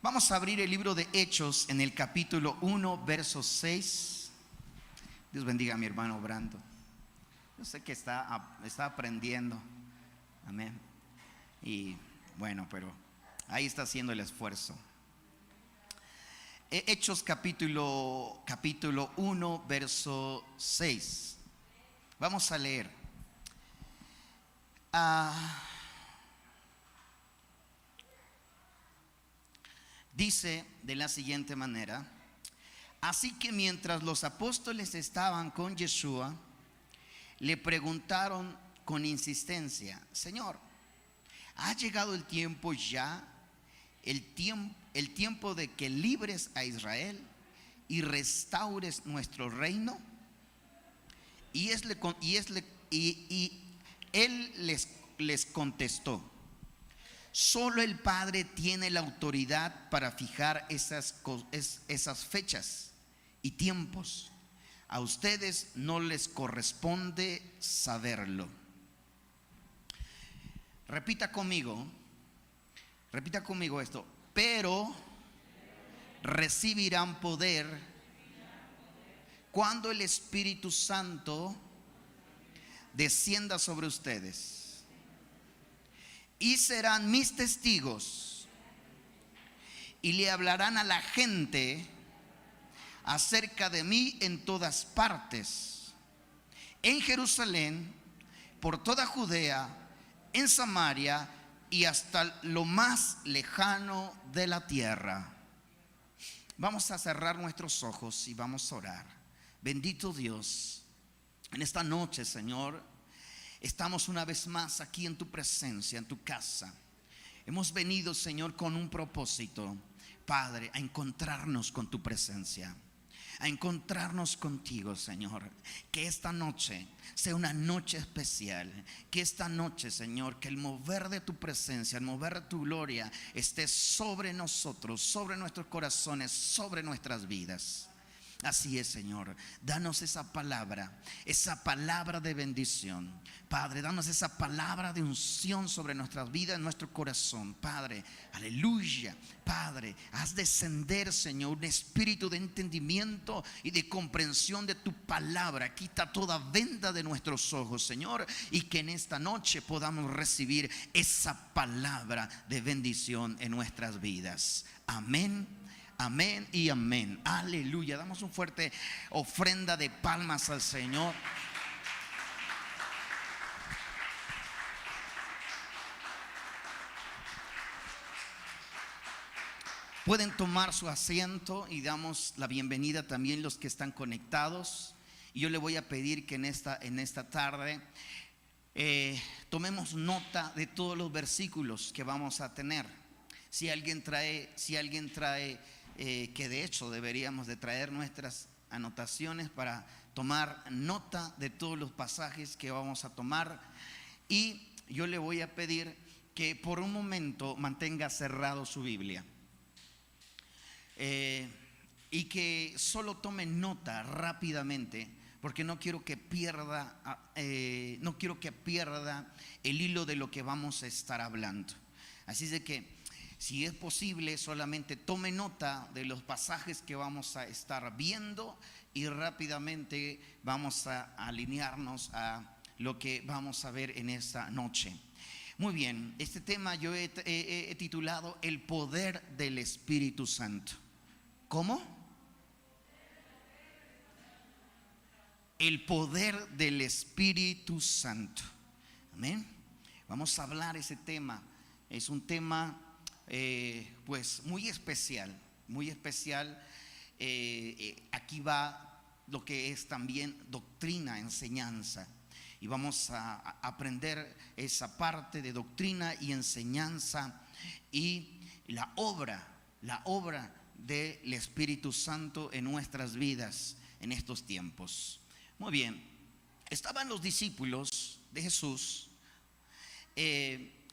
Vamos a abrir el libro de Hechos en el capítulo 1, verso 6. Dios bendiga a mi hermano Brando. Yo sé que está aprendiendo. Amén. Y bueno, pero ahí está haciendo el esfuerzo. Hechos capítulo 1, verso 6. Vamos a leer. Dice de la siguiente manera: así que mientras los apóstoles estaban con Yeshua, le preguntaron con insistencia: Señor, ¿ha llegado el tiempo ya, el tiempo de que libres a Israel y restaures nuestro reino? Y él les contestó: solo el Padre tiene la autoridad para fijar esas fechas y tiempos. A ustedes no les corresponde saberlo. Repita conmigo esto: pero recibirán poder cuando el Espíritu Santo descienda sobre ustedes. Y serán mis testigos, y le hablarán a la gente acerca de mí en todas partes, en Jerusalén, por toda Judea, en Samaria y hasta lo más lejano de la tierra. Vamos a cerrar nuestros ojos y vamos a orar. Bendito Dios, en esta noche, Señor, estamos una vez más aquí en tu presencia, en tu casa. Hemos venido, Señor, con un propósito, Padre, a encontrarnos con tu presencia, a encontrarnos contigo, Señor. Que esta noche sea una noche especial. Que esta noche, Señor, que el mover de tu presencia, el mover de tu gloria esté sobre nosotros, sobre nuestros corazones, sobre nuestras vidas. Así es, Señor. Danos esa palabra de bendición. Padre, danos esa palabra de unción sobre nuestras vidas, nuestro corazón. Padre, aleluya. Padre, haz descender, Señor, un espíritu de entendimiento y de comprensión de tu palabra. Quita toda venda de nuestros ojos, Señor, y que en esta noche podamos recibir esa palabra de bendición en nuestras vidas. Amén. Amén y amén. Aleluya. Damos un fuerte ofrenda de palmas al Señor. Pueden tomar su asiento y damos la bienvenida también a los que están conectados. Y yo le voy a pedir que en esta tarde tomemos nota de todos los versículos que vamos a tener. Si alguien trae que de hecho deberíamos de traer nuestras anotaciones para tomar nota de todos los pasajes que vamos a tomar. Y yo le voy a pedir que por un momento mantenga cerrado su Biblia, y que solo tome nota rápidamente, porque no quiero que pierda el hilo de lo que vamos a estar hablando. Así es de que, si es posible, solamente tome nota de los pasajes que vamos a estar viendo y rápidamente vamos a alinearnos a lo que vamos a ver en esta noche. Muy bien, este tema yo he titulado El poder del Espíritu Santo. ¿Cómo? El poder del Espíritu Santo. Amén. Vamos a hablar ese tema. Es un tema pues muy especial, muy especial. Aquí va lo que es también doctrina, enseñanza, y vamos a aprender esa parte de doctrina y enseñanza y la obra del Espíritu Santo en nuestras vidas en estos tiempos. Muy bien, estaban los discípulos de Jesús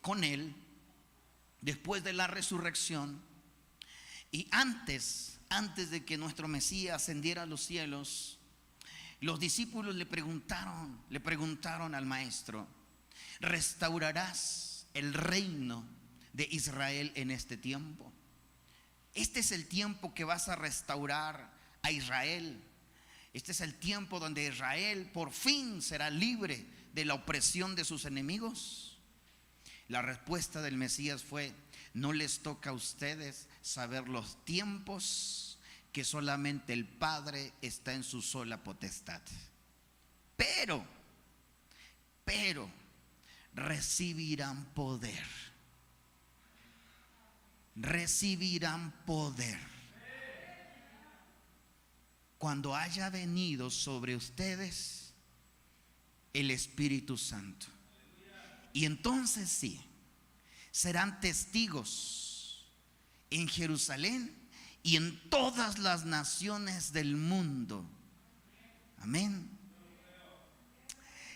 con él después de la resurrección, y antes de que nuestro Mesías ascendiera a los cielos, los discípulos le preguntaron al maestro: ¿restaurarás el reino de Israel en este tiempo? Este es el tiempo que vas a restaurar a Israel. Este es el tiempo donde Israel por fin será libre de la opresión de sus enemigos. La respuesta del Mesías fue: no les toca a ustedes saber los tiempos, que solamente el Padre está en su sola potestad. Pero recibirán poder. Recibirán poder cuando haya venido sobre ustedes el Espíritu Santo. Y entonces sí, serán testigos en Jerusalén y en todas las naciones del mundo. Amén.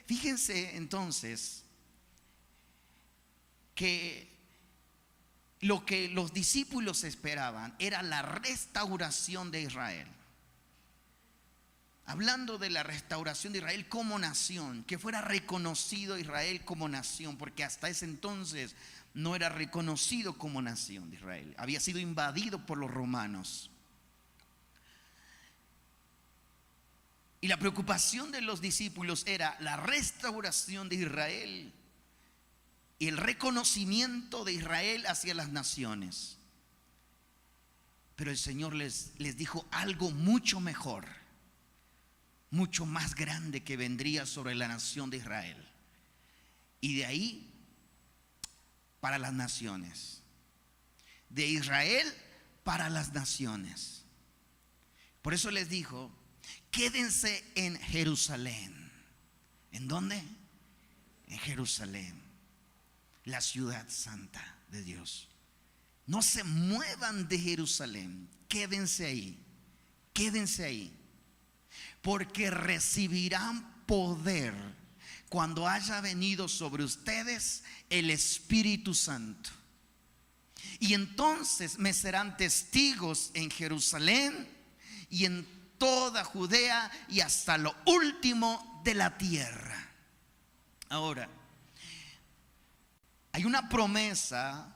Fíjense entonces que lo que los discípulos esperaban era la restauración de Israel. Hablando de la restauración de Israel como nación, que fuera reconocido Israel como nación, porque hasta ese entonces no era reconocido como nación de Israel. Había sido invadido por los romanos. Y la preocupación de los discípulos era la restauración de Israel y el reconocimiento de Israel hacia las naciones. Pero el Señor les dijo algo mucho mejor, mucho más grande, que vendría sobre la nación de Israel. Y de ahí para las naciones. De Israel para las naciones. Por eso les dijo: quédense en Jerusalén. ¿En dónde? En Jerusalén, la ciudad santa de Dios. No se muevan de Jerusalén. Quédense ahí. Quédense ahí. Porque recibirán poder cuando haya venido sobre ustedes el Espíritu Santo. Y entonces me serán testigos en Jerusalén y en toda Judea y hasta lo último de la tierra. Ahora, hay una promesa,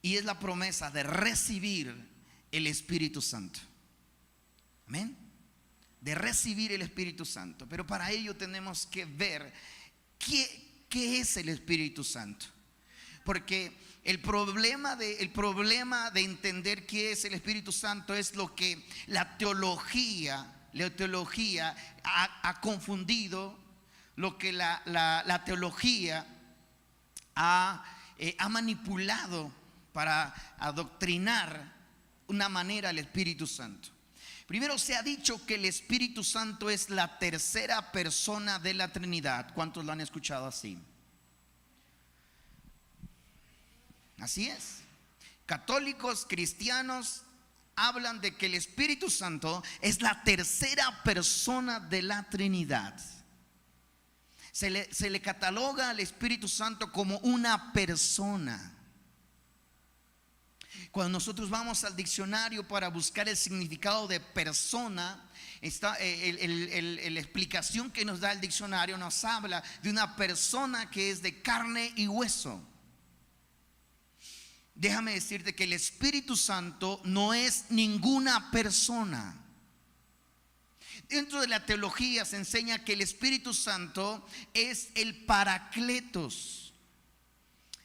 y es la promesa de recibir el Espíritu Santo. Amén. De recibir el Espíritu Santo. Pero para ello tenemos que ver qué es el Espíritu Santo. Porque el problema de entender qué es el Espíritu Santo es lo que la teología ha confundido, lo que la teología ha manipulado para adoctrinar una manera al Espíritu Santo. Primero, se ha dicho que el Espíritu Santo es la tercera persona de la Trinidad. ¿Cuántos lo han escuchado así? Así es. Católicos, cristianos hablan de que el Espíritu Santo es la tercera persona de la Trinidad. Se le cataloga al Espíritu Santo como una persona. Cuando nosotros vamos al diccionario para buscar el significado de persona, está la explicación que nos da el diccionario nos habla de una persona que es de carne y hueso. Déjame decirte que el Espíritu Santo no es ninguna persona. Dentro de la teología se enseña que el Espíritu Santo es el Paracletos.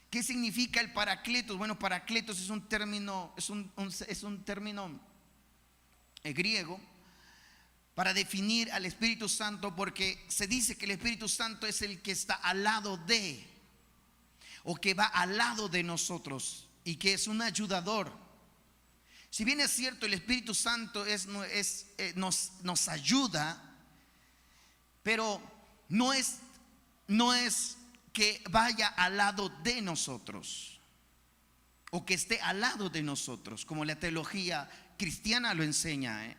¿Qué significa el Paracletos? Bueno, Paracletos es un término, griego para definir al Espíritu Santo, porque se dice que el Espíritu Santo es el que está al lado de, o que va al lado de nosotros, y que es un ayudador. Si bien es cierto, el Espíritu Santo nos ayuda, pero no es que vaya al lado de nosotros o que esté al lado de nosotros, como la teología cristiana lo enseña,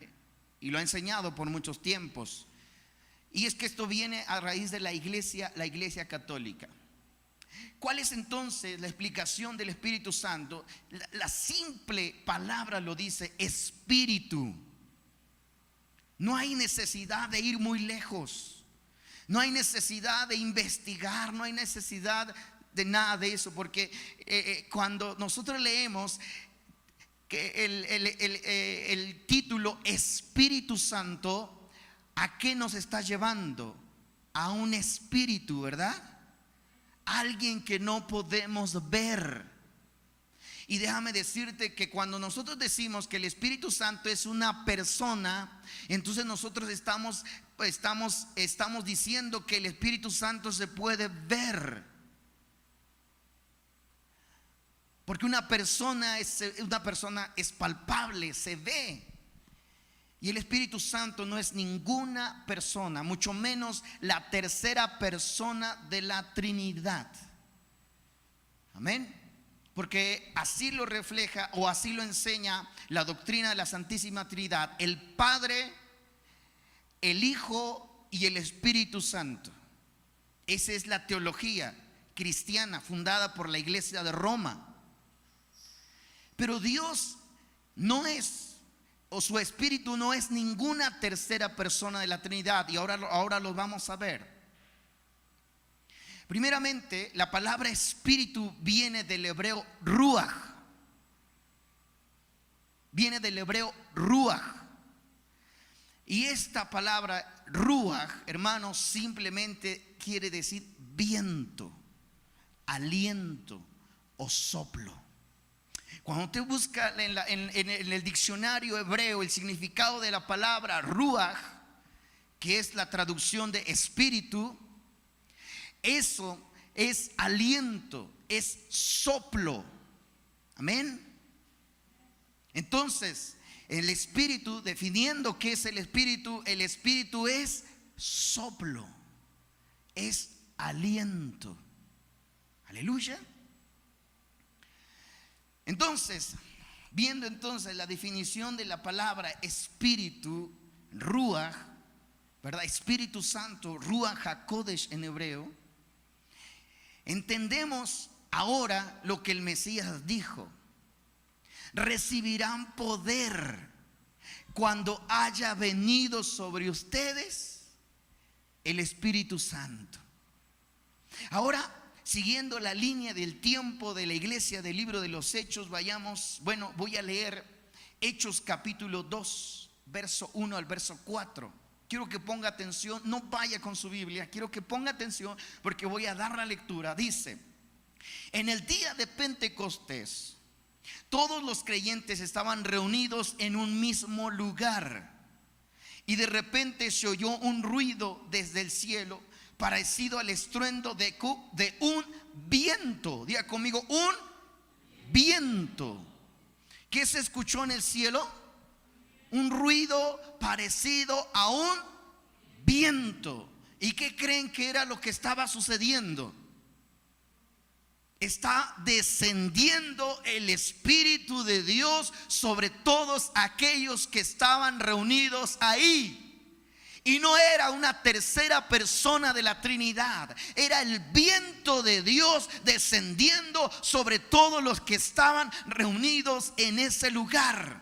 y lo ha enseñado por muchos tiempos. Y es que esto viene a raíz de la iglesia católica. ¿Cuál es entonces la explicación del Espíritu Santo? La simple palabra lo dice: espíritu. No hay necesidad de ir muy lejos. No hay necesidad de investigar, no hay necesidad de nada de eso, porque cuando nosotros leemos, que el título Espíritu Santo, ¿a qué nos está llevando? A un espíritu, ¿verdad? Alguien que no podemos ver. Y déjame decirte que cuando nosotros decimos que el Espíritu Santo es una persona, entonces nosotros estamos diciendo que el Espíritu Santo se puede ver. Porque una persona es palpable, se ve. Y el Espíritu Santo no es ninguna persona, mucho menos la tercera persona de la Trinidad. Amén. Porque así lo refleja o así lo enseña la doctrina de la Santísima Trinidad: el Padre, el Hijo y el Espíritu Santo. Esa es la teología cristiana fundada por la Iglesia de Roma. Pero Dios no es, o su Espíritu no es ninguna tercera persona de la Trinidad. Y ahora lo vamos a ver. Primeramente, la palabra espíritu viene del hebreo ruach. Viene del hebreo ruach. Y esta palabra ruach, hermanos, simplemente quiere decir viento, aliento o soplo. Cuando usted busca en el diccionario hebreo el significado de la palabra ruach, que es la traducción de espíritu, eso es aliento, es soplo. Amén. Entonces, el espíritu, definiendo qué es el espíritu es soplo, es aliento. Aleluya. Entonces, viendo entonces la definición de la palabra espíritu, ruach, ¿verdad? Espíritu Santo, ruach hakodesh en hebreo. Entendemos ahora lo que el Mesías dijo: recibirán poder cuando haya venido sobre ustedes el Espíritu Santo. Ahora, siguiendo la línea del tiempo de la iglesia del libro de los Hechos, voy a leer Hechos capítulo 2, verso 1 al verso 4. Quiero que ponga atención, no vaya con su Biblia, quiero que ponga atención porque voy a dar la lectura. Dice: en el día de Pentecostés, todos los creyentes estaban reunidos en un mismo lugar, y de repente se oyó un ruido desde el cielo, parecido al estruendo de un viento. Diga conmigo, un viento. ¿Qué se escuchó en el cielo? Un ruido parecido a un viento. ¿Y qué creen que era lo que estaba sucediendo? Está descendiendo el Espíritu de Dios sobre todos aquellos que estaban reunidos ahí. Y no era una tercera persona de la Trinidad, era el viento de Dios descendiendo sobre todos los que estaban reunidos en ese lugar.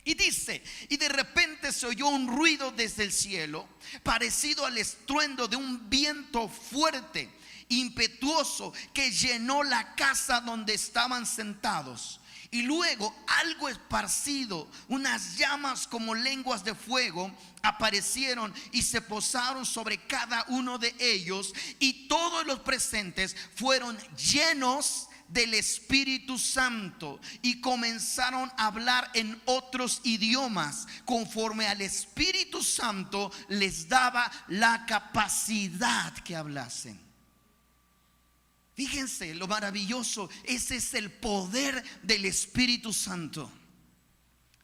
Y dice: y de repente se oyó un ruido desde el cielo, parecido al estruendo de un viento fuerte, impetuoso, que llenó la casa donde estaban sentados. Y luego algo esparcido, unas llamas como lenguas de fuego, aparecieron y se posaron sobre cada uno de ellos, y todos los presentes fueron llenos del Espíritu Santo y comenzaron a hablar en otros idiomas, conforme al Espíritu Santo les daba la capacidad que hablasen. Fíjense lo maravilloso, ese es el poder del Espíritu Santo.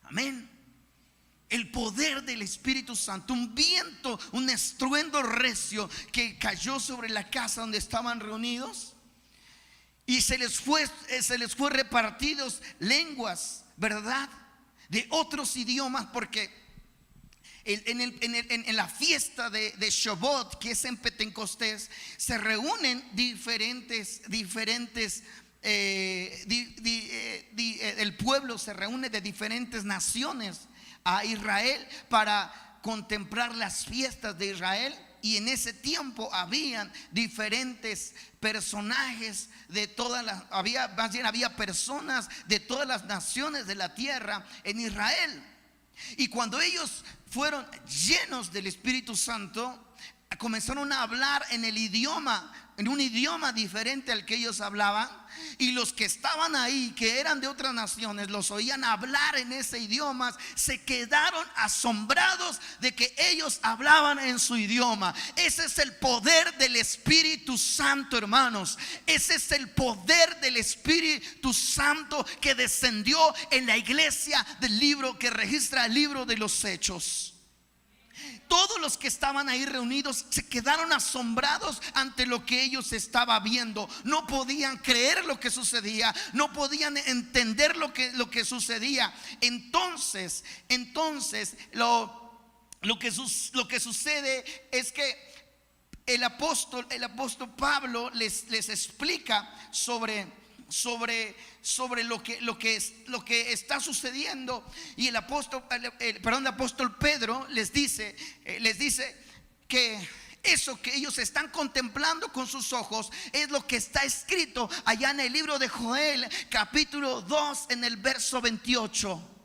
Amén. El poder del Espíritu Santo, un viento, un estruendo recio que cayó sobre la casa donde estaban reunidos, y se les fue repartidos lenguas, ¿verdad?, de otros idiomas, porque en la fiesta de Shavuot, que es en Pentecostés, se reúnen el pueblo se reúne de diferentes naciones a Israel para contemplar las fiestas de Israel. y en ese tiempo habían diferentes personajes de todas las, había personas de todas las naciones de la tierra en Israel. Y cuando ellos fueron llenos del Espíritu Santo, comenzaron a hablar en un idioma diferente al que ellos hablaban. Y los que estaban ahí, que eran de otras naciones, los oían hablar en ese idioma, se quedaron asombrados de que ellos hablaban en su idioma. Ese es el poder del Espíritu Santo, hermanos. Ese es el poder del Espíritu Santo que descendió en la iglesia del libro que registra el libro de los Hechos. Todos los que estaban ahí reunidos se quedaron asombrados ante lo que ellos estaban viendo. No podían creer lo que sucedía, no podían entender lo que sucedía. Entonces lo que sucede es que el apóstol Pablo les explica sobre lo que está sucediendo. Y el apóstol Pedro les dice que eso que ellos están contemplando con sus ojos es lo que está escrito allá en el libro de Joel, capítulo 2, en el verso 28.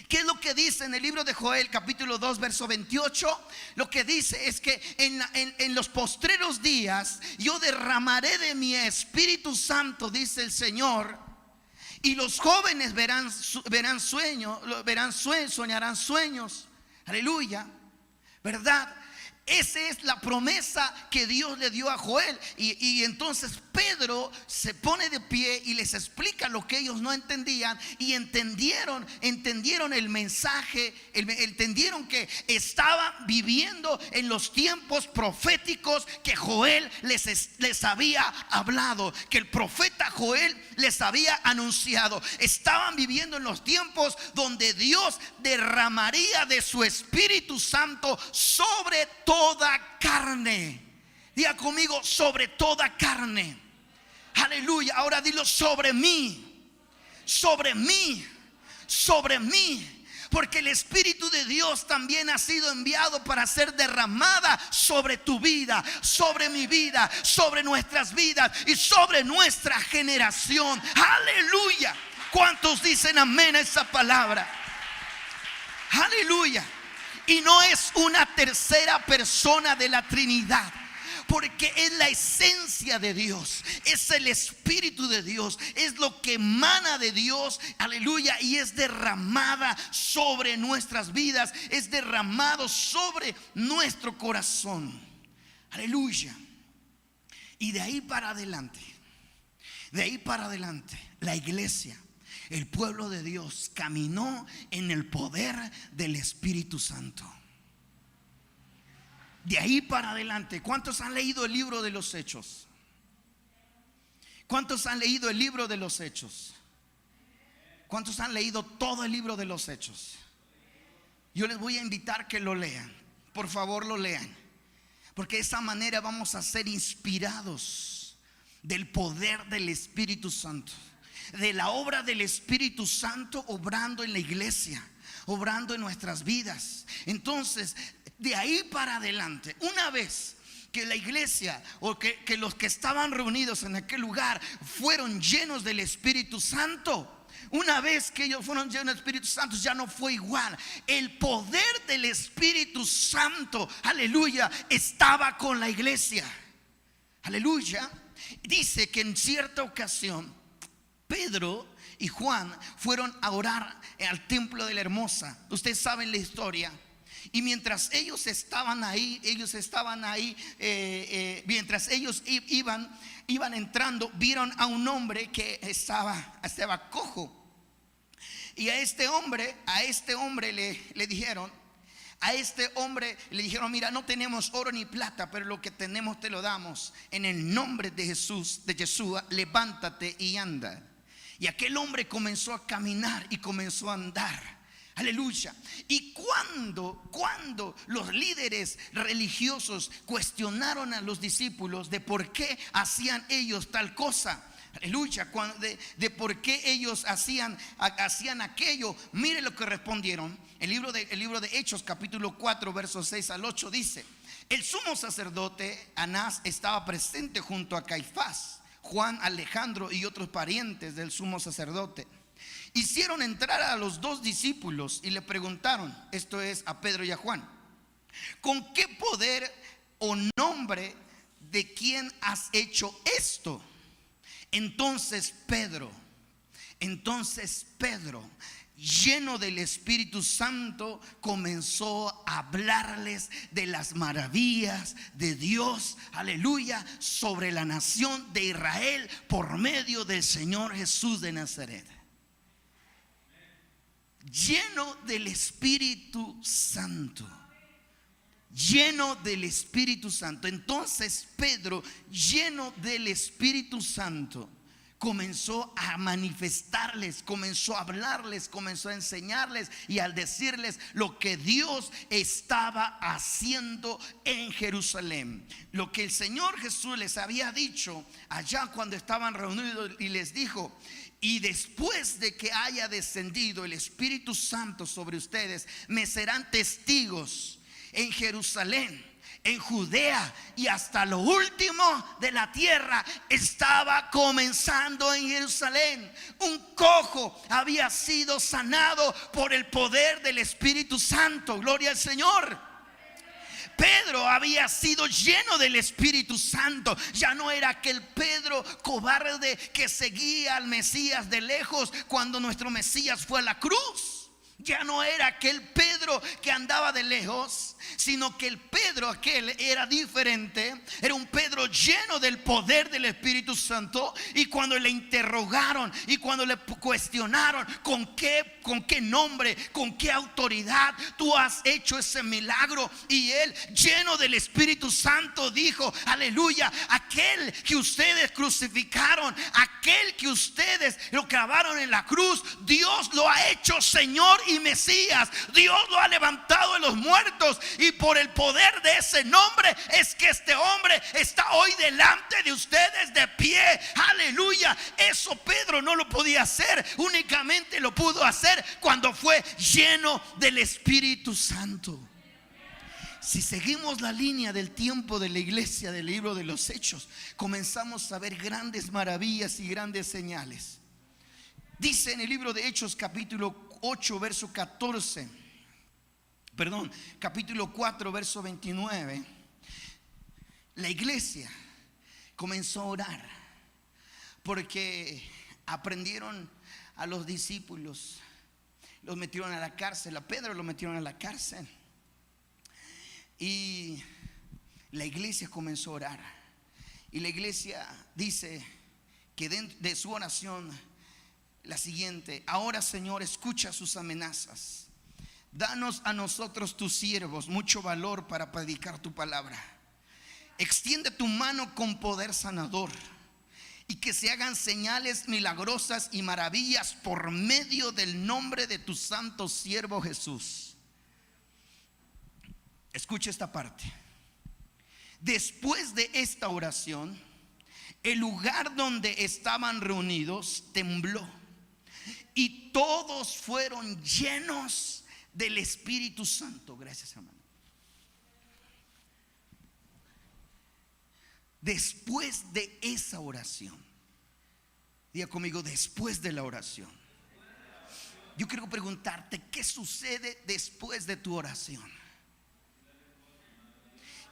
¿Qué es lo que dice en el libro de Joel, capítulo 2, verso 28? Lo que dice es que en los postreros días yo derramaré de mi Espíritu Santo, dice el Señor, y los jóvenes soñarán sueños. Aleluya, ¿verdad? Esa es la promesa que Dios le dio a Joel. Y entonces Pedro se pone de pie y les explica lo que ellos no entendían. Y entendieron el mensaje, entendieron que estaban viviendo en los tiempos proféticos que Joel les había hablado, que el profeta Joel les había anunciado. Estaban viviendo en los tiempos donde Dios derramaría de su Espíritu Santo sobre toda carne. Diga conmigo, sobre toda carne. Aleluya. Ahora dilo, sobre mí. Sobre mí. Sobre mí. Porque el Espíritu de Dios también ha sido enviado para ser derramada sobre tu vida, sobre mi vida, sobre nuestras vidas y sobre nuestra generación. Aleluya. ¿Cuántos dicen amén a esa palabra? Aleluya. Y no es una tercera persona de la Trinidad, porque es la esencia de Dios, es el Espíritu de Dios, es lo que emana de Dios, aleluya, y es derramada sobre nuestras vidas, es derramado sobre nuestro corazón, aleluya. Y de ahí para adelante, la iglesia, el pueblo de Dios caminó en el poder del Espíritu Santo. De ahí para adelante, ¿cuántos han leído el libro de los Hechos? ¿Cuántos han leído el libro de los Hechos? ¿Cuántos han leído todo el libro de los Hechos? Yo les voy a invitar que lo lean. Por favor, lo lean. Porque de esa manera vamos a ser inspirados del poder del Espíritu Santo, de la obra del Espíritu Santo obrando en la iglesia, obrando en nuestras vidas. Entonces, de ahí para adelante, una vez que la iglesia o que los que estaban reunidos en aquel lugar fueron llenos del Espíritu Santo, una vez que ellos fueron llenos del Espíritu Santo, ya no fue igual. El poder del Espíritu Santo, aleluya, estaba con la iglesia. Aleluya. Dice que en cierta ocasión Pedro y Juan fueron a orar al templo de la Hermosa. Ustedes saben la historia. Y mientras ellos estaban ahí, mientras ellos iban entrando, vieron a un hombre que estaba cojo. Y a este hombre le dijeron, mira, no tenemos oro ni plata, pero lo que tenemos te lo damos. En el nombre de Jesús, de Yeshua, levántate y anda. Y aquel hombre comenzó a caminar y comenzó a andar. Aleluya. Y cuando los líderes religiosos cuestionaron a los discípulos de por qué hacían ellos tal cosa, aleluya, de por qué ellos hacían aquello, mire lo que respondieron. El libro de Hechos, capítulo 4, versos 6 al 8 dice: El sumo sacerdote Anás estaba presente junto a Caifás, Juan, Alejandro y otros parientes del sumo sacerdote. Hicieron entrar a los dos discípulos y le preguntaron, esto es a Pedro y a Juan: ¿con qué poder o nombre de quién has hecho esto? Entonces Pedro, lleno del Espíritu Santo, comenzó a hablarles de las maravillas de Dios, aleluya, sobre la nación de Israel por medio del Señor Jesús de Nazaret. Lleno del Espíritu Santo. Lleno del Espíritu Santo. Entonces Pedro, lleno del Espíritu Santo, comenzó a manifestarles, comenzó a hablarles, comenzó a enseñarles y al decirles lo que Dios estaba haciendo en Jerusalén. Lo que el Señor Jesús les había dicho allá cuando estaban reunidos, y les dijo: y después de que haya descendido el Espíritu Santo sobre ustedes, me serán testigos en Jerusalén, en Judea y hasta lo último de la tierra. Estaba comenzando en Jerusalén. Un cojo había sido sanado por el poder del Espíritu Santo. Gloria al Señor. Pedro había sido lleno del Espíritu Santo. Ya no era aquel Pedro cobarde que seguía al Mesías de lejos cuando nuestro Mesías fue a la cruz. Ya no era aquel Pedro que andaba de lejos, sino que el Pedro aquel era diferente. Era un Pedro lleno del poder del Espíritu Santo. Y cuando le interrogaron y cuando le cuestionaron con qué nombre, con qué autoridad tú has hecho ese milagro, y él, lleno del Espíritu Santo, dijo: aleluya, aquel que ustedes crucificaron, aquel que ustedes lo clavaron en la cruz, Dios lo ha hecho Señor y Mesías. Dios lo ha levantado de los muertos, y por el poder de ese nombre es que este hombre está hoy delante de ustedes de pie. Aleluya. Eso Pedro no lo podía hacer, únicamente lo pudo hacer cuando fue lleno del Espíritu Santo. Si seguimos la línea del tiempo de la iglesia del libro de los Hechos, comenzamos a ver grandes maravillas y grandes señales. Dice en el libro de Hechos capítulo 8 verso 14, capítulo 4 verso 29, la iglesia comenzó a orar porque aprendieron a los discípulos, los metieron a la cárcel. A Pedro lo metieron a la cárcel y la iglesia comenzó a orar. Y la iglesia dice que de su oración la siguiente: ahora, Señor, escucha sus amenazas. Danos a nosotros tus siervos mucho valor para predicar tu palabra. Extiende tu mano con poder sanador, y que se hagan señales milagrosas y maravillas por medio del nombre de tu santo siervo Jesús. Escucha esta parte. Después de esta oración, el lugar donde estaban reunidos tembló, y todos fueron llenos del Espíritu Santo. Gracias, hermano. Después de esa oración, diga conmigo: después de la oración. Yo quiero preguntarte, ¿qué sucede después de tu oración?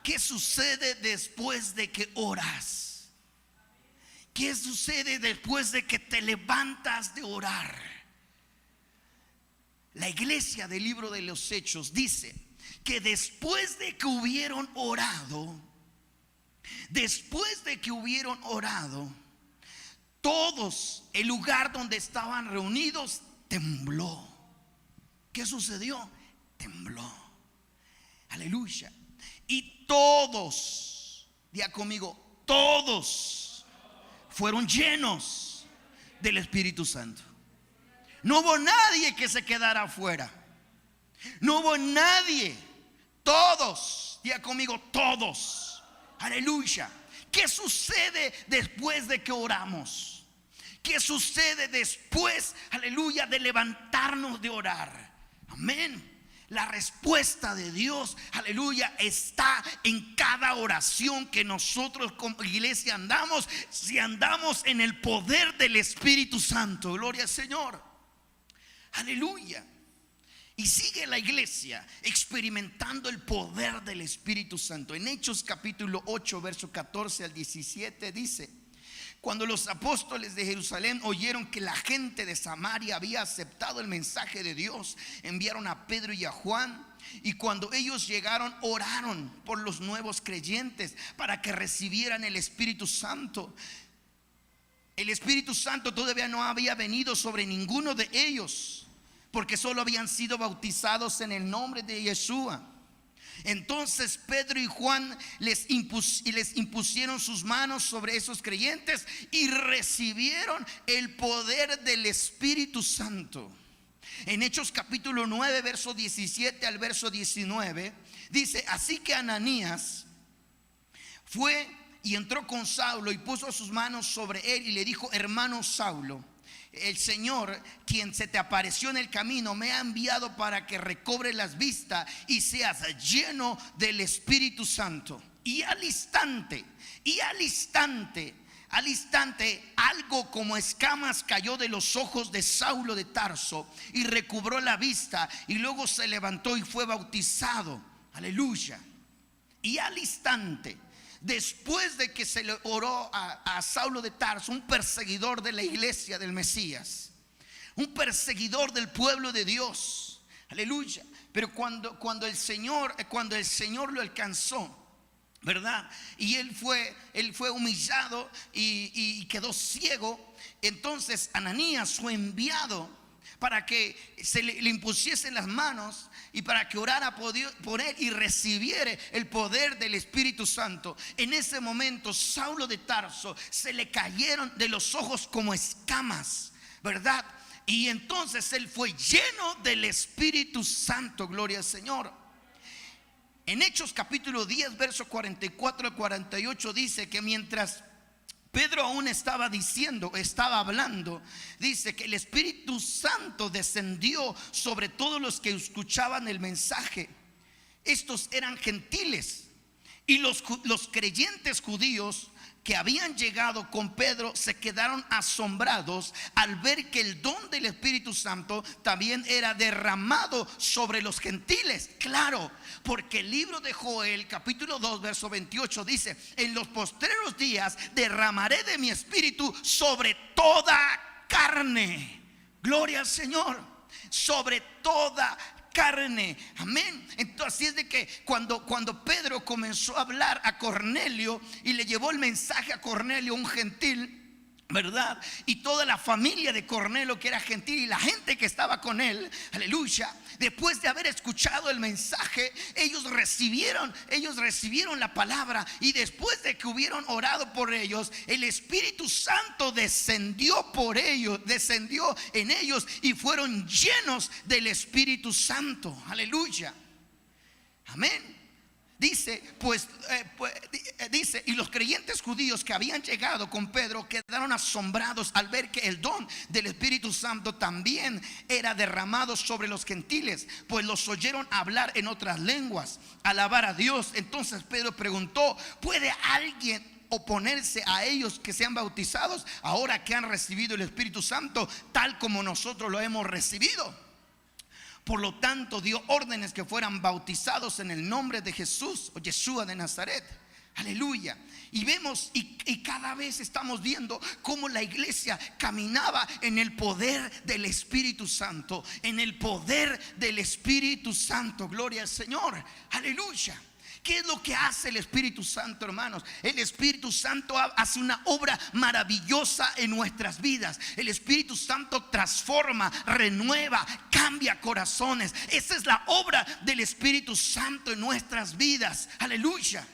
¿Qué sucede después de que oras? ¿Qué sucede después de que te levantas de orar? La iglesia del libro de los Hechos dice que después de que hubieron orado, todos, el lugar donde estaban reunidos tembló. ¿Qué sucedió? Tembló. Aleluya. Y todos, diga conmigo, todos fueron llenos del Espíritu Santo. No hubo nadie que se quedara afuera. No hubo nadie. Todos, diga conmigo, todos. Aleluya. ¿Qué sucede después de que oramos? ¿Qué sucede después, aleluya, de levantarnos de orar? Amén. La respuesta de Dios, aleluya, está en cada oración que nosotros como iglesia andamos. Si andamos en el poder del Espíritu Santo, gloria al Señor, aleluya. Y sigue la iglesia experimentando el poder del Espíritu Santo. En Hechos capítulo 8, verso 14 al 17 dice: cuando los apóstoles de Jerusalén oyeron que la gente de Samaria había aceptado el mensaje de Dios, enviaron a Pedro y a Juan. Y cuando ellos llegaron, oraron por los nuevos creyentes para que recibieran el Espíritu Santo. El Espíritu Santo todavía no había venido sobre ninguno de ellos, porque solo habían sido bautizados en el nombre de Yeshua. Entonces Pedro y Juan les impusieron sus manos sobre esos creyentes y recibieron el poder del Espíritu Santo. En Hechos capítulo 9, verso 17 al verso 19 dice: así que Ananías fue y entró con Saulo y puso sus manos sobre él y le dijo: hermano Saulo, el Señor, quien se te apareció en el camino, me ha enviado para que recobres las vistas y seas lleno del Espíritu Santo. Y al instante, algo como escamas cayó de los ojos de Saulo de Tarso y recobró la vista, y luego se levantó y fue bautizado. Aleluya. Y al instante, después de que se le oró a Saulo de Tarso, un perseguidor de la iglesia del Mesías, un perseguidor del pueblo de Dios, aleluya. Pero cuando el Señor lo alcanzó, ¿verdad? Y él fue humillado y quedó ciego. Entonces Ananías fue enviado para que se le impusiesen las manos y para que orara por él y recibiera el poder del Espíritu Santo. En ese momento Saulo de Tarso se le cayeron de los ojos como escamas, ¿verdad? Y entonces él fue lleno del Espíritu Santo, gloria al Señor. En Hechos capítulo 10, verso 44 al 48 dice que mientras Pedro aún estaba hablando, dice que el Espíritu Santo descendió sobre todos los que escuchaban el mensaje. Estos eran gentiles, y los creyentes judíos que habían llegado con Pedro se quedaron asombrados al ver que el don del Espíritu Santo también era derramado sobre los gentiles. Claro, porque el libro de Joel capítulo 2 verso 28 dice: en los postreros días derramaré de mi espíritu sobre toda carne. Gloria al Señor. Sobre toda carne, amén. Entonces, así es de que cuando Pedro comenzó a hablar a Cornelio y le llevó el mensaje a Cornelio, un gentil, ¿verdad? Y toda la familia de Cornelio, que era gentil, y la gente que estaba con él, aleluya, después de haber escuchado el mensaje, ellos recibieron la palabra. Y después de que hubieron orado por ellos, el Espíritu Santo descendió en ellos y fueron llenos del Espíritu Santo. Aleluya, amén. Dice, dice, y los creyentes judíos que habían llegado con Pedro quedaron asombrados al ver que el don del Espíritu Santo también era derramado sobre los gentiles, pues los oyeron hablar en otras lenguas, alabar a Dios. Entonces Pedro preguntó: ¿puede alguien oponerse a ellos que sean bautizados ahora que han recibido el Espíritu Santo tal como nosotros lo hemos recibido? Por lo tanto dio órdenes que fueran bautizados en el nombre de Jesús, o Yeshua de Nazaret. Aleluya. Y vemos y cada vez estamos viendo cómo la iglesia caminaba en el poder del Espíritu Santo. En el poder del Espíritu Santo. Gloria al Señor. Aleluya. ¿Qué es lo que hace el Espíritu Santo, hermanos? El Espíritu Santo hace una obra maravillosa en nuestras vidas. El Espíritu Santo transforma, renueva, cambia corazones. Esa es la obra del Espíritu Santo en nuestras vidas. Aleluya.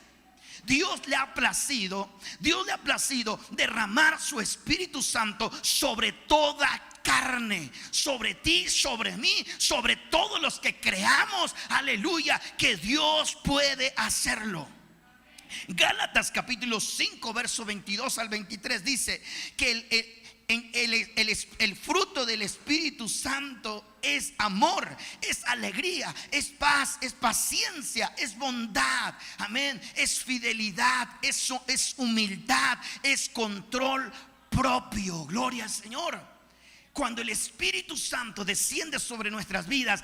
Dios le ha placido derramar su Espíritu Santo sobre toda carne, sobre ti, sobre mí, sobre todos los que creamos, aleluya, que Dios puede hacerlo. Gálatas capítulo 5 verso 22 al 23 dice que el fruto fruto del Espíritu Santo es amor, es alegría, es paz, es paciencia, es bondad, amén, es fidelidad, es humildad, es control propio. Gloria al Señor. Cuando el Espíritu Santo desciende sobre nuestras vidas,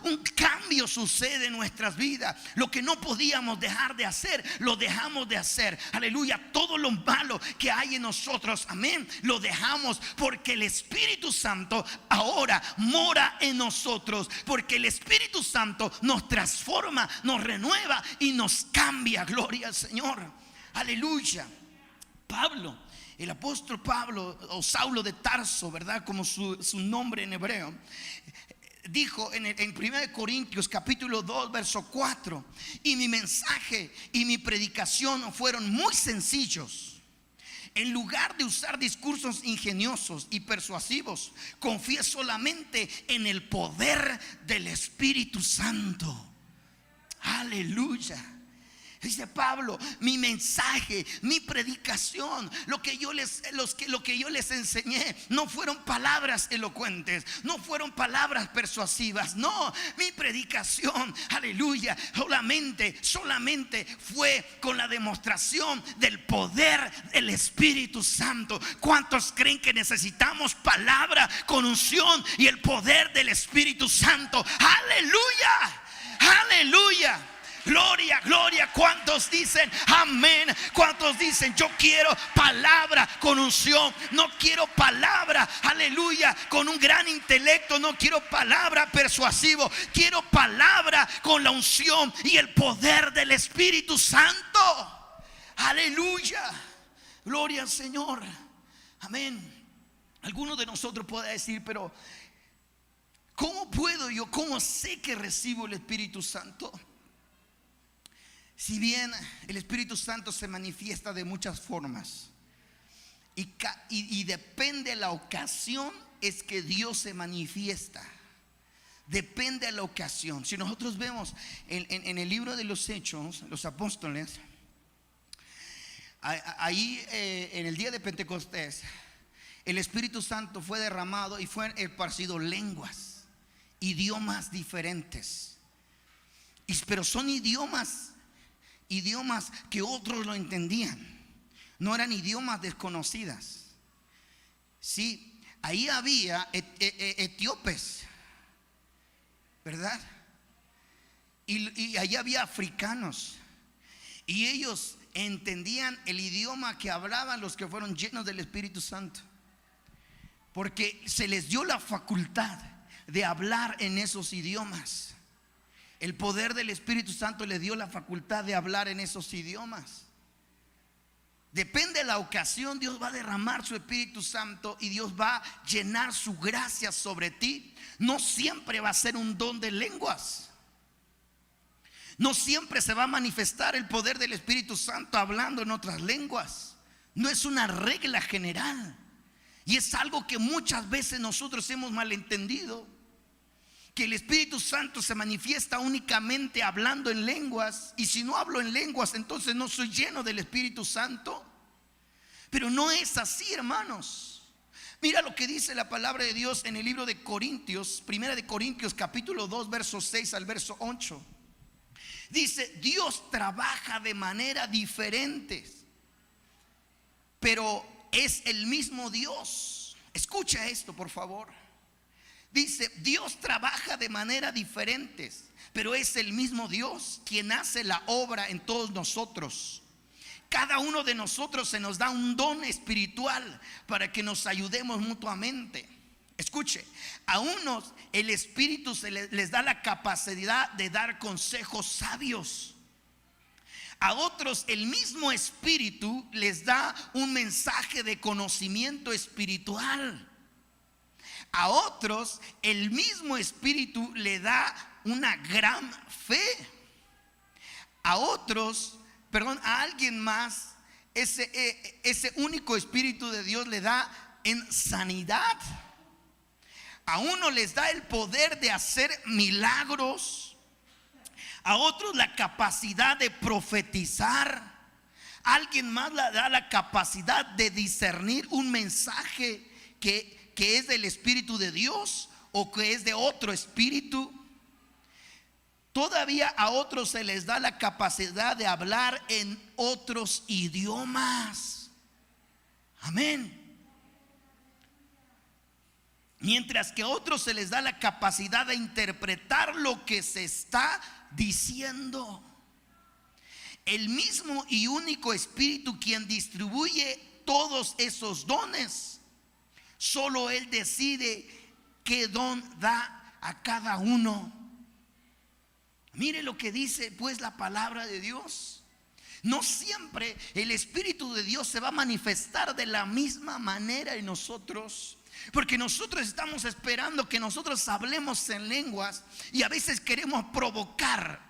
un cambio sucede en nuestras vidas. Lo que no podíamos dejar de hacer, lo dejamos de hacer. Aleluya, todo lo malo que hay en nosotros, amén, lo dejamos porque el Espíritu Santo ahora mora en nosotros. Porque el Espíritu Santo nos transforma, nos renueva y nos cambia. Gloria al Señor. Aleluya. El apóstol Pablo, o Saulo de Tarso, ¿verdad? Como su nombre en hebreo, dijo en 1 Corintios capítulo 2 verso 4: y mi mensaje y mi predicación fueron muy sencillos. En lugar de usar discursos ingeniosos y persuasivos, confié solamente en el poder del Espíritu Santo. Aleluya. Dice Pablo, mi mensaje, mi predicación, lo que yo les enseñé, no fueron palabras elocuentes, no fueron palabras persuasivas. No, mi predicación, aleluya, solamente fue con la demostración del poder del Espíritu Santo. ¿Cuántos creen que necesitamos palabra con unción y el poder del Espíritu Santo? Aleluya, aleluya. Gloria, gloria. ¿Cuántos dicen amén? ¿Cuántos dicen yo quiero palabra con unción? No quiero palabra, aleluya, con un gran intelecto. No quiero palabra persuasivo. Quiero palabra con la unción y el poder del Espíritu Santo. Aleluya. Gloria al Señor. Amén. Alguno de nosotros puede decir, pero ¿cómo puedo yo? ¿Cómo sé que recibo el Espíritu Santo? Si bien el Espíritu Santo se manifiesta de muchas formas y depende de la ocasión, es que Dios se manifiesta. Depende de la ocasión. Si nosotros vemos en el libro de los Hechos, los apóstoles, ahí en el día de Pentecostés, el Espíritu Santo fue derramado y fue esparcido lenguas, idiomas diferentes. Pero son idiomas que otros lo entendían. No eran idiomas desconocidas. Sí, ahí había etíopes, ¿verdad? Y ahí había africanos. Y ellos entendían el idioma que hablaban los que fueron llenos del Espíritu Santo, porque se les dio la facultad de hablar en esos idiomas. El poder del Espíritu Santo les dio la facultad de hablar en esos idiomas. Depende de la ocasión, Dios va a derramar su Espíritu Santo y Dios va a llenar su gracia sobre ti. No siempre va a ser un don de lenguas. No siempre se va a manifestar el poder del Espíritu Santo hablando en otras lenguas. No es una regla general. Y es algo que muchas veces nosotros hemos malentendido. Que el Espíritu Santo se manifiesta únicamente hablando en lenguas. Y si no hablo en lenguas, entonces no soy lleno del Espíritu Santo. Pero no es así, hermanos. Mira lo que dice la palabra de Dios en el libro de Corintios, 1 Corintios capítulo 2 verso 6 al verso 8. Dice, Dios trabaja de manera diferente, pero es el mismo Dios. Escucha esto, por favor. Dice, Dios trabaja de manera diferente, pero es el mismo Dios quien hace la obra en todos nosotros. Cada uno de nosotros se nos da un don espiritual para que nos ayudemos mutuamente. Escuche, a unos el Espíritu les da la capacidad de dar consejos sabios. A otros el mismo Espíritu les da un mensaje de conocimiento espiritual. A otros el mismo Espíritu le da una gran fe. A alguien más ese único Espíritu de Dios le da en sanidad. A uno les da el poder de hacer milagros. A otros la capacidad de profetizar. A alguien más le da la capacidad de discernir un mensaje que que es del Espíritu de Dios o que es de otro espíritu. Todavía a otros se les da la capacidad de hablar en otros idiomas. Amén. Mientras que a otros se les da la capacidad de interpretar lo que se está diciendo. El mismo y único Espíritu quien distribuye todos esos dones. Solo Él decide qué don da a cada uno. Mire lo que dice pues la palabra de Dios. No siempre el Espíritu de Dios se va a manifestar de la misma manera en nosotros, porque nosotros estamos esperando que nosotros hablemos en lenguas y a veces queremos provocar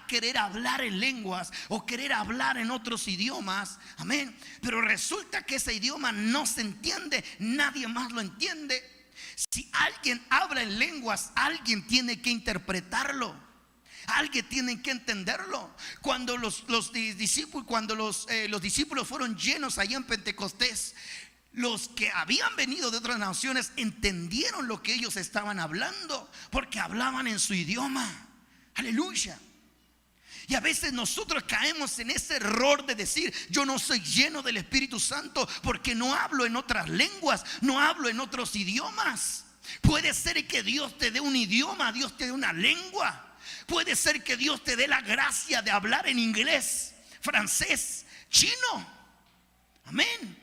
querer hablar en lenguas o querer hablar en otros idiomas. Amén. Pero resulta que ese idioma no se entiende, nadie más lo entiende. Si alguien habla en lenguas, alguien tiene que interpretarlo. Alguien tiene que entenderlo. Cuando los discípulos fueron llenos allá en Pentecostés, los que habían venido de otras naciones entendieron lo que ellos estaban hablando, porque hablaban en su idioma. Aleluya. Y a veces nosotros caemos en ese error de decir: yo no soy lleno del Espíritu Santo porque no hablo en otras lenguas, no hablo en otros idiomas. Puede ser que Dios te dé un idioma, Dios te dé una lengua. Puede ser que Dios te dé la gracia de hablar en inglés, francés, chino. Amén.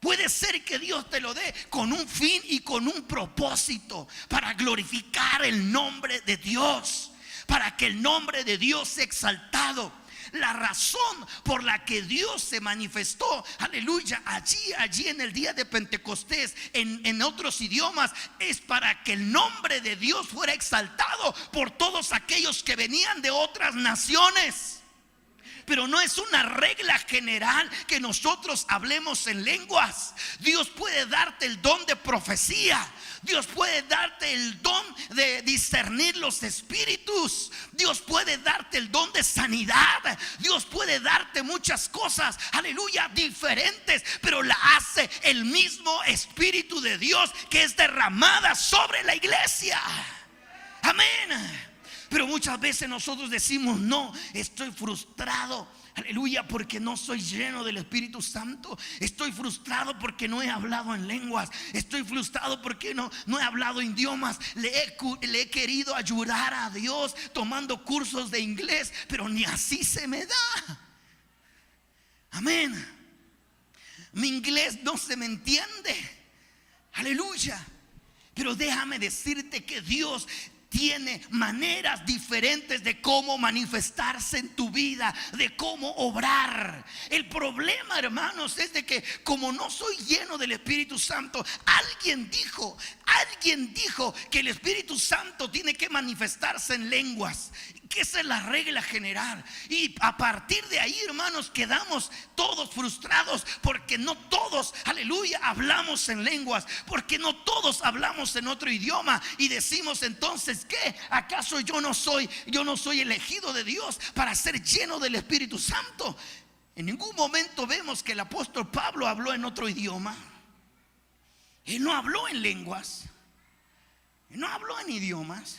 Puede ser que Dios te lo dé con un fin y con un propósito, para glorificar el nombre de Dios, para que el nombre de Dios sea exaltado. La razón por la que Dios se manifestó, aleluya, allí en el día de Pentecostés en otros idiomas, es para que el nombre de Dios fuera exaltado por todos aquellos que venían de otras naciones. Pero no es una regla general que nosotros hablemos en lenguas. Dios puede darte el don de profecía. Dios puede darte el don de discernir los espíritus. Dios puede darte el don de sanidad. Dios puede darte muchas cosas, aleluya, diferentes, pero la hace el mismo Espíritu de Dios, que es derramada sobre la iglesia. Amén. Pero muchas veces nosotros decimos: no, estoy frustrado, aleluya, porque no soy lleno del Espíritu Santo. Estoy frustrado porque no he hablado en lenguas. Estoy frustrado porque no he hablado idiomas. Le he querido ayudar a Dios tomando cursos de inglés, pero ni así se me da. Amén. Mi inglés no se me entiende, aleluya. Pero déjame decirte que Dios tiene maneras diferentes de cómo manifestarse en tu vida, de cómo obrar. El problema, hermanos, es de que como no soy lleno del Espíritu Santo, alguien dijo que el Espíritu Santo tiene que manifestarse en lenguas, que esa es la regla general. Y a partir de ahí, hermanos, quedamos todos frustrados porque no todos, aleluya, hablamos en lenguas, porque no todos hablamos en otro idioma. Y decimos entonces: ¿qué? ¿Acaso yo no soy elegido de Dios para ser lleno del Espíritu Santo? En ningún momento vemos que el apóstol Pablo habló en otro idioma. Él no habló en lenguas, él no habló en idiomas.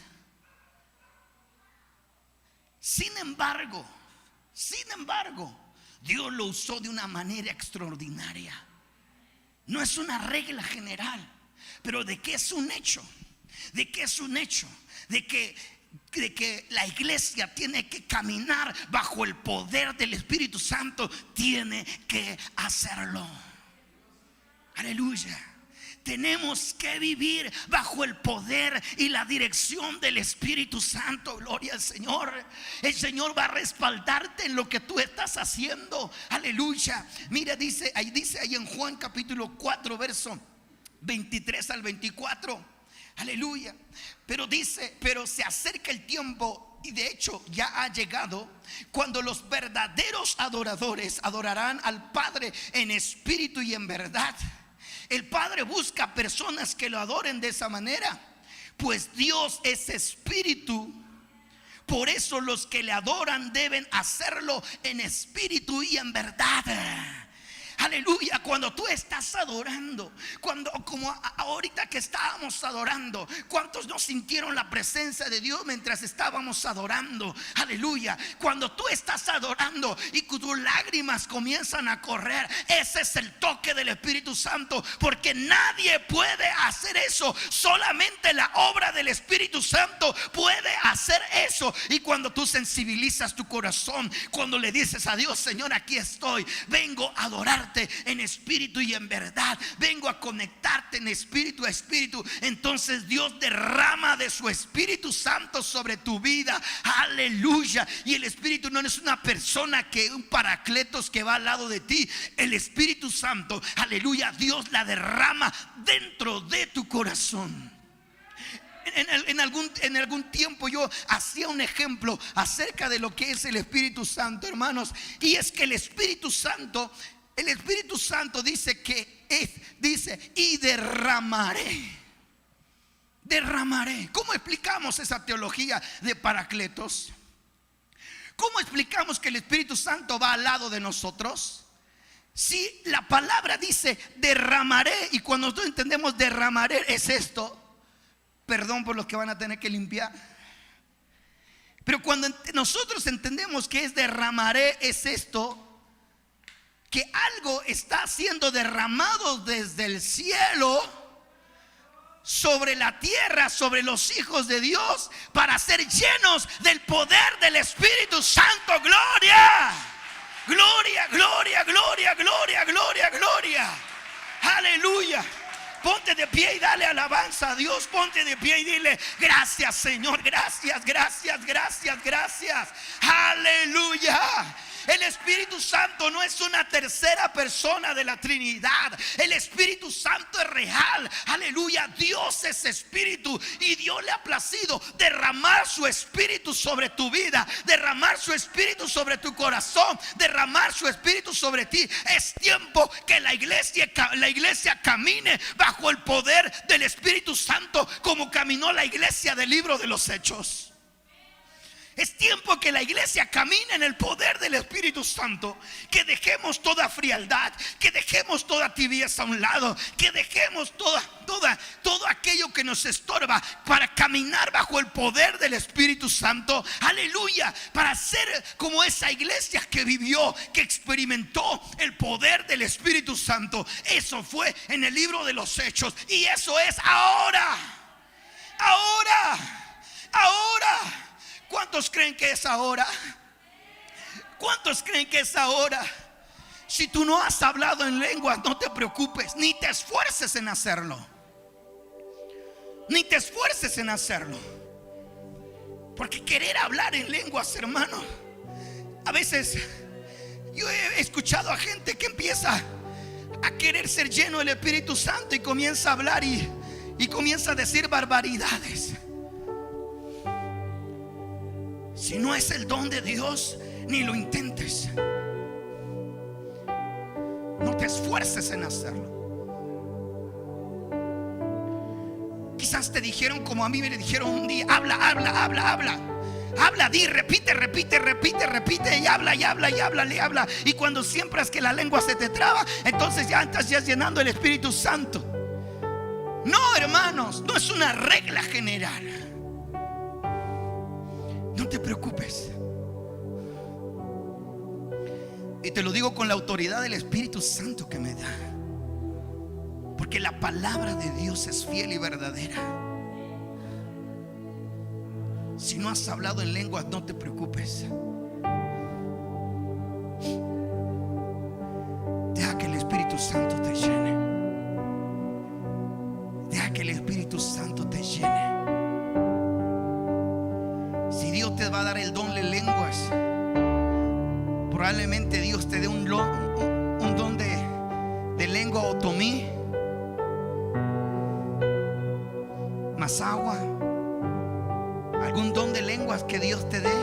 Sin embargo, Dios lo usó de una manera extraordinaria. No es una regla general, pero de que es un hecho, de que la iglesia tiene que caminar bajo el poder del Espíritu Santo, tiene que hacerlo. Aleluya. Tenemos que vivir bajo el poder y la dirección del Espíritu Santo. Gloria al Señor. El Señor va a respaldarte en lo que tú estás haciendo. Aleluya. Mira, dice ahí en Juan capítulo 4, verso 23 al 24. Aleluya. Pero dice: pero se acerca el tiempo, y de hecho ya ha llegado, cuando los verdaderos adoradores adorarán al Padre en espíritu y en verdad. El Padre busca personas que lo adoren de esa manera, pues Dios es espíritu. Por eso los que le adoran deben hacerlo en espíritu y en verdad. Aleluya. Cuando tú estás adorando, cuando como ahorita que estábamos adorando, ¿cuántos no sintieron la presencia de Dios mientras estábamos adorando? Aleluya. Cuando tú estás adorando y tus lágrimas comienzan a correr, ese es el toque del Espíritu Santo, porque nadie puede hacer eso. Solamente la obra del Espíritu Santo puede hacer eso. Y cuando tú sensibilizas tu corazón, cuando le dices a Dios: Señor, aquí estoy, vengo a adorarte en espíritu y en verdad, vengo a conectarte en espíritu a espíritu, entonces Dios derrama de su Espíritu Santo sobre tu vida. Aleluya. Y el Espíritu no es una persona, que un paracletos que va al lado de ti. El Espíritu Santo, aleluya, Dios la derrama dentro de tu corazón. En algún tiempo yo hacía un ejemplo acerca de lo que es el Espíritu Santo, hermanos. Y es que el Espíritu Santo dice que dice: y derramaré. ¿Cómo explicamos esa teología de Paracletos? ¿Cómo explicamos que el Espíritu Santo va al lado de nosotros? Si la palabra dice derramaré, y cuando nosotros entendemos derramaré es esto, perdón por los que van a tener que limpiar, pero cuando nosotros entendemos que es derramaré, es esto, que algo está siendo derramado desde el cielo sobre la tierra, sobre los hijos de Dios, para ser llenos del poder del Espíritu Santo. Gloria, gloria, gloria, gloria, gloria, gloria, gloria. Aleluya. Ponte de pie y dale alabanza a Dios. Ponte de pie y dile: gracias, Señor, gracias, gracias, gracias, gracias. Aleluya. El Espíritu Santo no es una tercera persona de la Trinidad. El Espíritu Santo es real. Aleluya. Dios es Espíritu, y Dios le ha placido derramar su Espíritu sobre tu vida, derramar su Espíritu sobre tu corazón, derramar su Espíritu sobre ti. Es tiempo que la iglesia camine bajo el poder del Espíritu Santo, como caminó la iglesia del libro de los Hechos. Es tiempo que la iglesia camine en el poder del Espíritu Santo. Que dejemos toda frialdad, que dejemos toda tibieza a un lado, que dejemos todo aquello que nos estorba, para caminar bajo el poder del Espíritu Santo. Aleluya. Para ser como esa iglesia que vivió, que experimentó el poder del Espíritu Santo. Eso fue en el libro de los Hechos, y eso es ahora. ¿Cuántos creen que es ahora? ¿Cuántos creen que es ahora? Si tú no has hablado en lenguas, no te preocupes, ni te esfuerces en hacerlo. Ni te esfuerces en hacerlo. Porque querer hablar en lenguas, hermano, a veces yo he escuchado a gente que empieza a querer ser lleno del Espíritu Santo y comienza a hablar y comienza a decir barbaridades. Si no es el don de Dios, ni lo intentes. No te esfuerces en hacerlo. Quizás te dijeron como a mí me le dijeron un día: habla, di, repite, y habla. Y cuando siembras que la lengua se te traba, entonces ya estás llenando el Espíritu Santo. No, hermanos, no es una regla general. No te preocupes. Y te lo digo con la autoridad del Espíritu Santo que me da, porque la palabra de Dios es fiel y verdadera. Si no has hablado en lenguas, no te preocupes. Deja que el Espíritu Santo te llene. Deja que el Espíritu Santo te llene. Si Dios te va a dar el don de lenguas, probablemente Dios te dé un don de lengua otomí, más agua, algún don de lenguas que Dios te dé.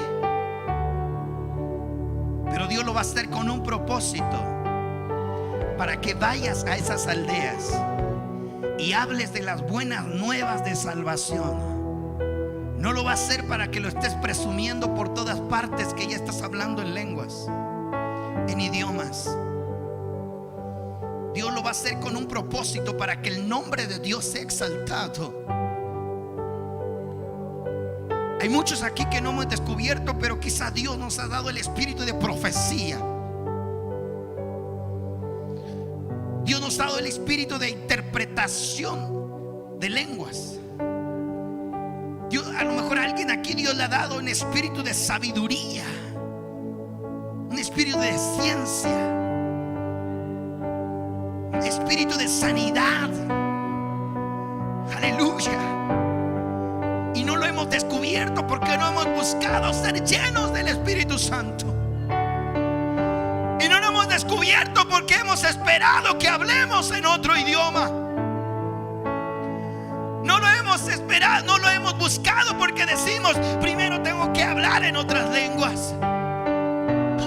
Pero Dios lo va a hacer con un propósito, para que vayas a esas aldeas y hables de las buenas nuevas de salvación. No lo va a hacer para que lo estés presumiendo por todas partes, que ya estás hablando en lenguas, en idiomas. Dios lo va a hacer con un propósito, para que el nombre de Dios sea exaltado. Hay muchos aquí que no hemos descubierto, pero quizá Dios nos ha dado el espíritu de profecía. Dios nos ha dado el espíritu de interpretación de lenguas. Dios, a lo mejor a alguien aquí Dios le ha dado un espíritu de sabiduría, un espíritu de ciencia, un espíritu de sanidad. Aleluya. Y no lo hemos descubierto porque no hemos buscado ser llenos del Espíritu Santo. Y no lo hemos descubierto porque hemos esperado que hablemos en otro idioma. No lo hemos esperado, no lo hemos buscado porque decimos: primero tengo que hablar en otras lenguas.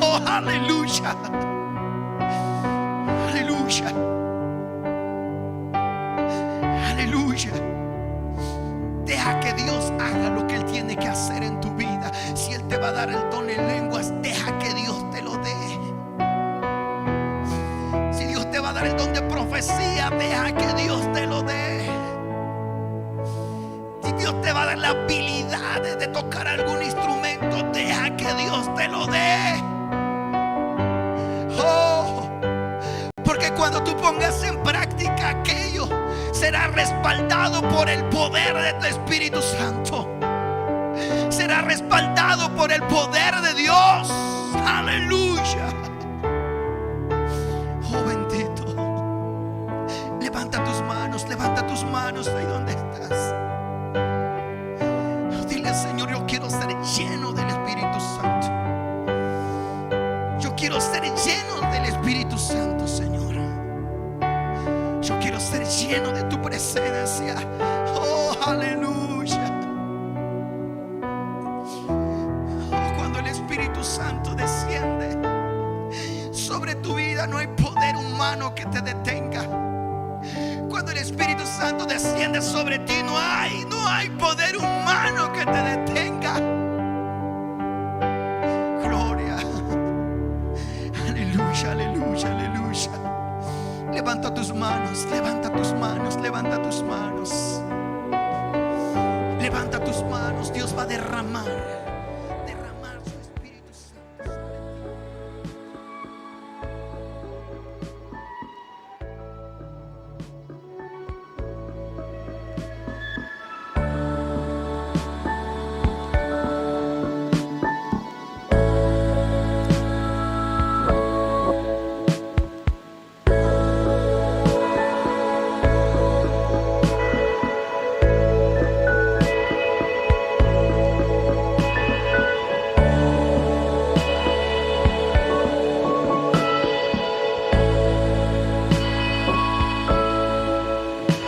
Oh, aleluya. Aleluya. Aleluya. Deja que Dios haga lo que Él tiene que hacer en tu vida. Si Él te va a dar el don en lenguas, deja que Dios te lo dé. Si Dios te va a dar el don de profecía, deja que Dios te lo dé. Si Dios te va a dar la habilidad de tocar algún instrumento, deja que Dios te lo dé. Oh, porque cuando tú pongas en práctica aquello, será respaldado por el poder de tu Espíritu Santo. Será respaldado por el poder de Dios. Aleluya. Oh, bendito. Levanta tus manos ahí donde estás. Dile: Señor, yo quiero ser lleno del Espíritu Santo. Yo quiero ser lleno del Espíritu Santo, Señor. Yo quiero ser lleno de tu presencia. Oh, aleluya. Oh, cuando el Espíritu Santo desciende sobre tu vida, no hay poder humano que te detenga. Cuando el Espíritu Santo desciende sobre ti, no hay poder humano que te detenga. Gloria. Aleluya, aleluya, aleluya. Levanta tus manos, levanta tus manos, levanta tus manos. Levanta tus manos. Dios va a derramar.